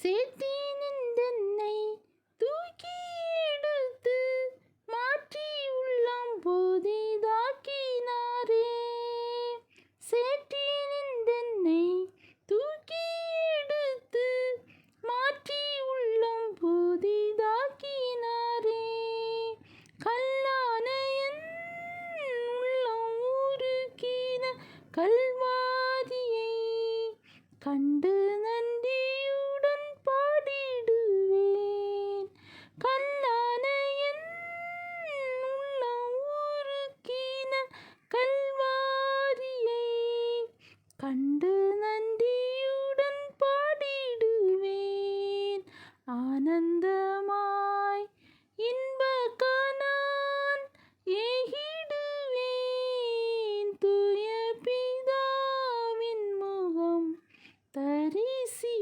சேற்றினின்றென்னை தூக்கி எடுத்து மாற்றி உள்ளம் புதிதாக்கினாரே. சேற்றினின்றென்னை தூக்கி எடுத்து மாற்றி உள்ளம் புதிதாக்கினாரே. கல்லான என் உள்ளம் உருக்கின கல்வாரியை கண்டு நன்றியுடன் பாடிடுவேன். கல்லான என் உள்ளம் உருக்கின கல்வாரியை கண்டு நன்றியுடன் பாடிடுவேன். ஆனந்தமாய் இன்ப கானான் ஏகிடுவேன். தூய பிதாவின் முகம் தரிசி